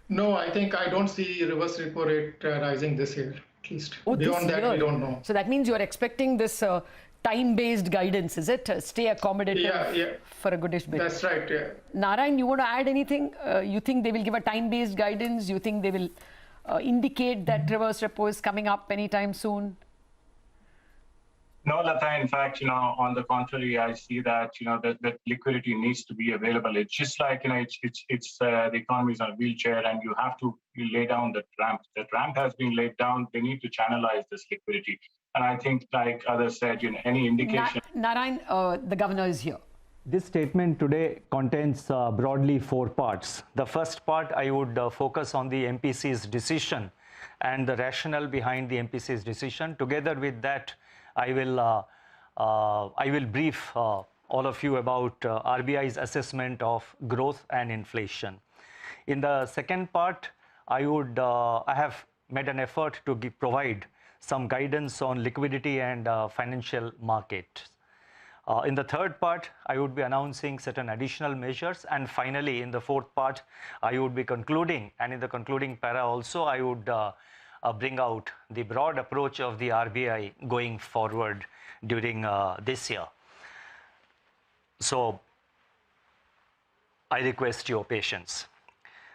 No, I think I don't see reverse repo rate rising this year, at least. Oh, this Beyond that, we year. don't know. So that means you're expecting this time-based guidance, is it? Stay accommodative Yeah, for a goodish bit. that's right. Yeah. Narayan, you want to add anything? You think they will give a time-based guidance? You think they will indicate that reverse repo is coming up anytime soon? No, Lata, in fact, on the contrary, I see that, that liquidity needs to be available. It's just like, it's the economy is on a wheelchair and you lay down the ramp. That ramp has been laid down. They need to channelize this liquidity. And I think, like others said, any indication. Narayan, the governor is here. This statement today contains broadly 4 parts. The first part, I would focus on the MPC's decision and the rationale behind the MPC's decision. Together with that, I will brief all of you about RBI's assessment of growth and inflation. In the second part, I have made an effort to provide some guidance on liquidity and financial markets. In the third part, I would be announcing certain additional measures. And finally, in the fourth part, I would be concluding. And in the concluding para also, I would bring out the broad approach of the RBI going forward during this year. So I request your patience.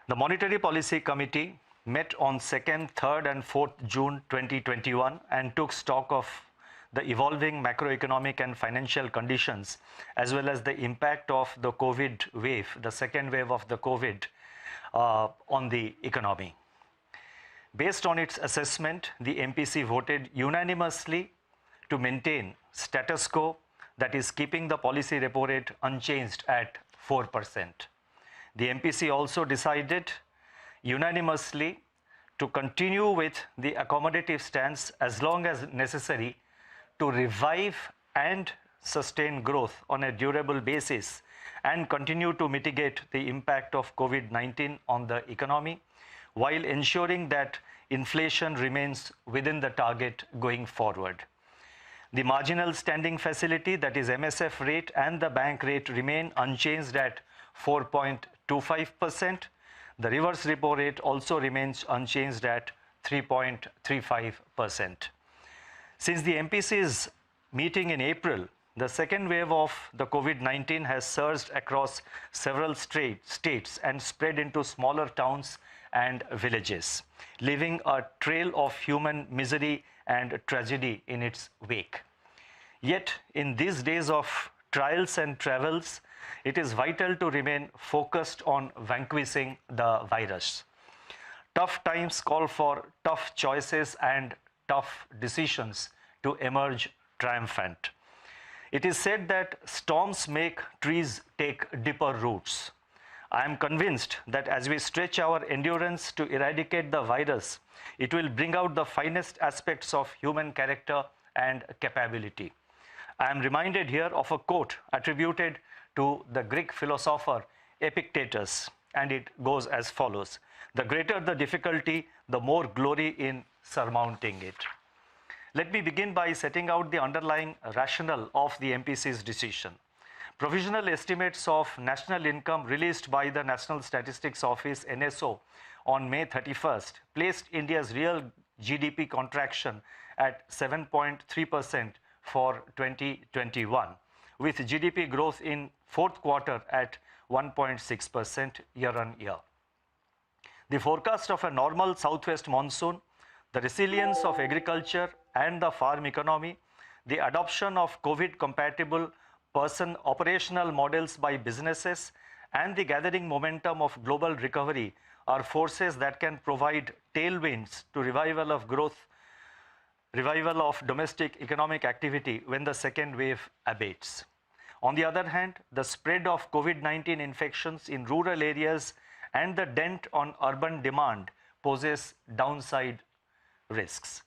The Monetary Policy Committee met on 2nd, 3rd and 4th June 2021 and took stock of the evolving macroeconomic and financial conditions, as well as the impact of the COVID wave, the second wave of the COVID on the economy. Based on its assessment, the MPC voted unanimously to maintain status quo, that is keeping the policy repo rate unchanged at 4%. The MPC also decided unanimously to continue with the accommodative stance as long as necessary to revive and sustain growth on a durable basis and continue to mitigate the impact of COVID-19 on the economy, while ensuring that inflation remains within the target going forward. The marginal standing facility, that is MSF rate, and the bank rate remain unchanged at 4.25%. The reverse repo rate also remains unchanged at 3.35%. Since the MPC's meeting in April, the second wave of the COVID-19 has surged across several states and spread into smaller towns and villages, leaving a trail of human misery and tragedy in its wake. Yet, in these days of trials and travels, it is vital to remain focused on vanquishing the virus. Tough times call for tough choices and tough decisions to emerge triumphant. It is said that storms make trees take deeper roots. I am convinced that as we stretch our endurance to eradicate the virus, it will bring out the finest aspects of human character and capability. I am reminded here of a quote attributed to the Greek philosopher Epictetus, and it goes as follows: "The greater the difficulty, the more glory in surmounting it." Let me begin by setting out the underlying rationale of the MPC's decision. Provisional estimates of national income released by the National Statistics Office (NSO) on May 31st placed India's real GDP contraction at 7.3% for 2021, with GDP growth in fourth quarter at 1.6% year-on-year. The forecast of a normal southwest monsoon, the resilience of agriculture and the farm economy, the adoption of COVID-compatible person operational models by businesses, and the gathering momentum of global recovery are forces that can provide tailwinds to revival of growth, revival of domestic economic activity when the second wave abates. On the other hand, the spread of COVID-19 infections in rural areas and the dent on urban demand poses downside risks.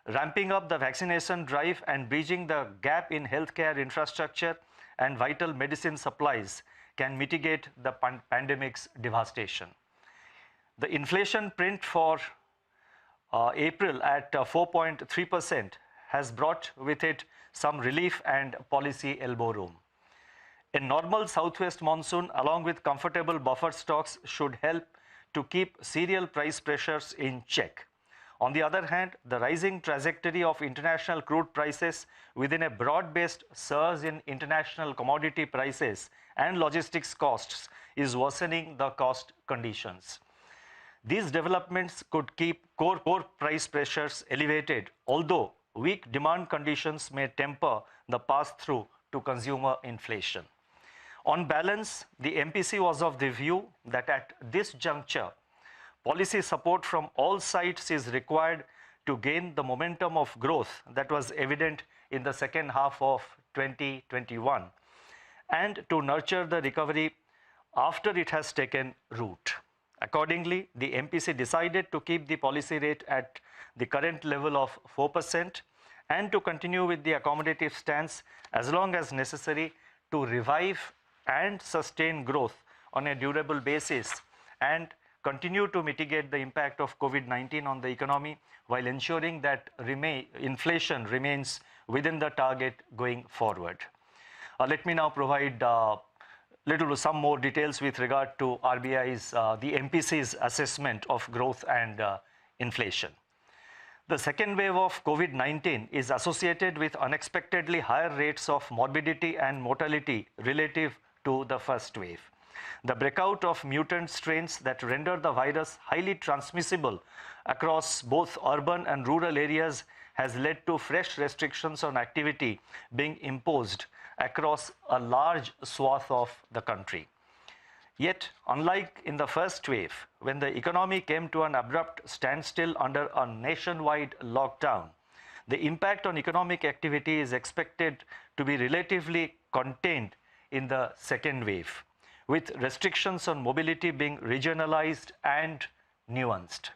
Ramping up the vaccination drive and bridging the gap in healthcare infrastructure and vital medicine supplies can mitigate the pandemic's devastation. The inflation print for April at 4.3% has brought with it some relief and policy elbow room. A normal southwest monsoon along with comfortable buffer stocks should help to keep cereal price pressures in check. On the other hand, the rising trajectory of international crude prices within a broad-based surge in international commodity prices and logistics costs is worsening the cost conditions. These developments could keep core price pressures elevated, although weak demand conditions may temper the pass-through to consumer inflation. On balance, the MPC was of the view that at this juncture, policy support from all sides is required to gain the momentum of growth that was evident in the second half of 2021 and to nurture the recovery after it has taken root. Accordingly, the MPC decided to keep the policy rate at the current level of 4% and to continue with the accommodative stance as long as necessary to revive and sustain growth on a durable basis and continue to mitigate the impact of COVID-19 on the economy while ensuring that inflation remains within the target going forward. Let me now provide some more details with regard to RBI's, the MPC's assessment of growth and inflation. The second wave of COVID-19 is associated with unexpectedly higher rates of morbidity and mortality relative to the first wave. The breakout of mutant strains that render the virus highly transmissible across both urban and rural areas has led to fresh restrictions on activity being imposed across a large swath of the country. Yet, unlike in the first wave, when the economy came to an abrupt standstill under a nationwide lockdown, the impact on economic activity is expected to be relatively contained in the second wave, with restrictions on mobility being regionalized and nuanced.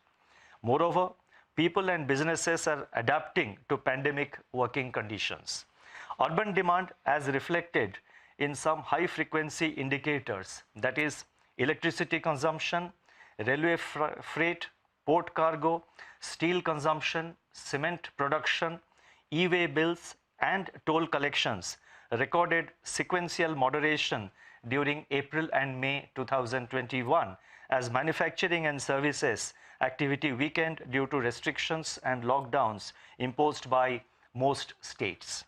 Moreover, people and businesses are adapting to pandemic working conditions. Urban demand, as reflected in some high-frequency indicators, that is, electricity consumption, railway freight, port cargo, steel consumption, cement production, e-way bills, and toll collections, recorded sequential moderation during April and May 2021 as manufacturing and services activity weakened due to restrictions and lockdowns imposed by most states.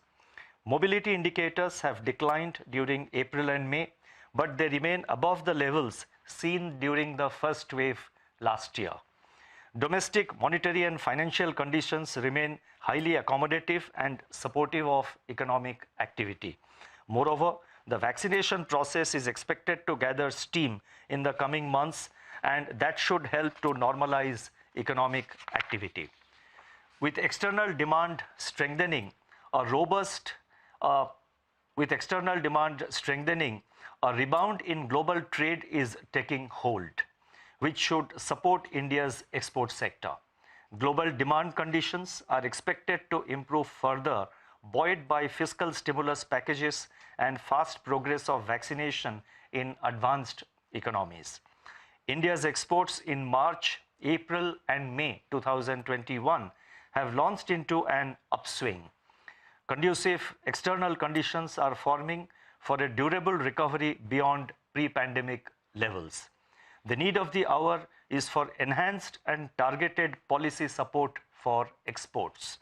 Mobility indicators have declined during April and May, but they remain above the levels seen during the first wave last year. Domestic monetary and financial conditions remain highly accommodative and supportive of economic activity. Moreover, the vaccination process is expected to gather steam in the coming months, and that should help to normalize economic activity. With external demand strengthening, a rebound in global trade is taking hold, which should support India's export sector. Global demand conditions are expected to improve further, buoyed by fiscal stimulus packages and fast progress of vaccination in advanced economies. India's exports in March, April, and May 2021 have launched into an upswing. Conducive external conditions are forming for a durable recovery beyond pre-pandemic levels. The need of the hour is for enhanced and targeted policy support for exports.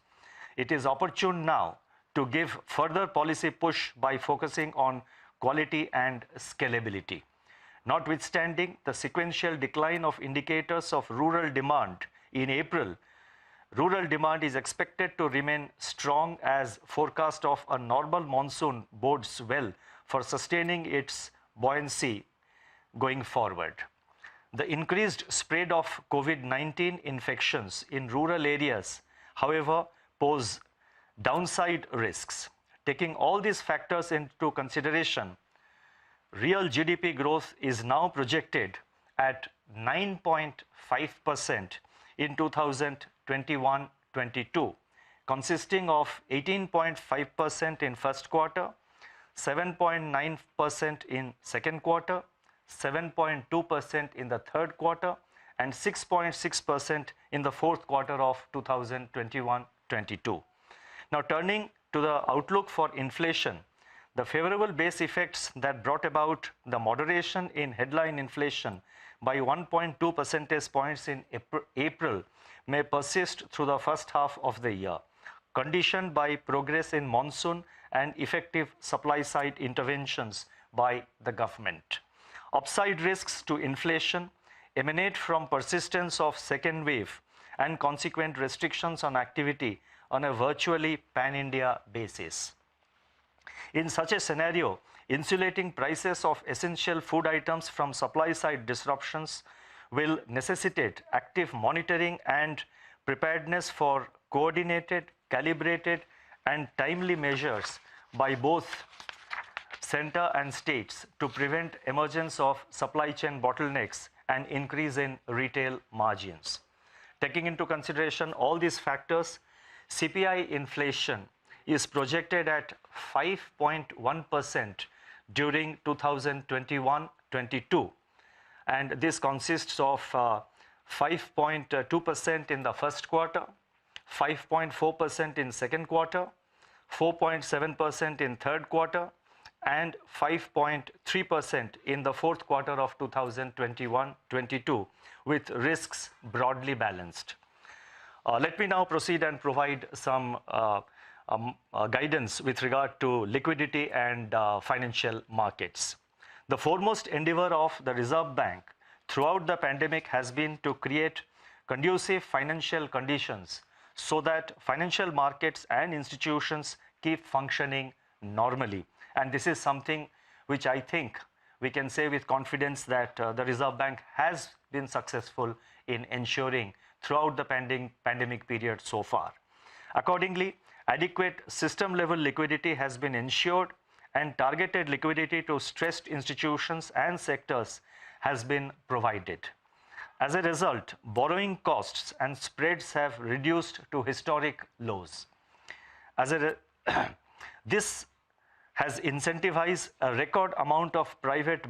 It is opportune now to give further policy push by focusing on quality and scalability. Notwithstanding the sequential decline of indicators of rural demand in April, rural demand is expected to remain strong as forecast of a normal monsoon bodes well for sustaining its buoyancy going forward. The increased spread of COVID-19 infections in rural areas, however, pose downside risks. Taking all these factors into consideration, real GDP growth is now projected at 9.5% in 2021-22, consisting of 18.5% in first quarter, 7.9% in second quarter, 7.2% in the third quarter, and 6.6% in the fourth quarter of 2021-22. Now turning to the outlook for inflation, the favorable base effects that brought about the moderation in headline inflation by 1.2 percentage points in April may persist through the first half of the year, conditioned by progress in monsoon and effective supply-side interventions by the government. Upside risks to inflation emanate from persistence of second wave and consequent restrictions on activity on a virtually pan-India basis. In such a scenario, insulating prices of essential food items from supply-side disruptions will necessitate active monitoring and preparedness for coordinated, calibrated, and timely measures by both center and states to prevent emergence of supply chain bottlenecks and increase in retail margins. Taking into consideration all these factors, CPI inflation is projected at 5.1% during 2021-22, and this consists of 5.2% in the first quarter, 5.4% in second quarter, 4.7% in third quarter, and 5.3% in the fourth quarter of 2021-22, with risks broadly balanced. Let me now proceed and provide some guidance with regard to liquidity and financial markets. The foremost endeavor of the Reserve Bank throughout the pandemic has been to create conducive financial conditions so that financial markets and institutions keep functioning normally. And this is something which I think we can say with confidence that the Reserve Bank has been successful in ensuring throughout the pandemic period so far. Accordingly, adequate system-level liquidity has been ensured, and targeted liquidity to stressed institutions and sectors has been provided. As a result, borrowing costs and spreads have reduced to historic lows. This has incentivized a record amount of private borrowing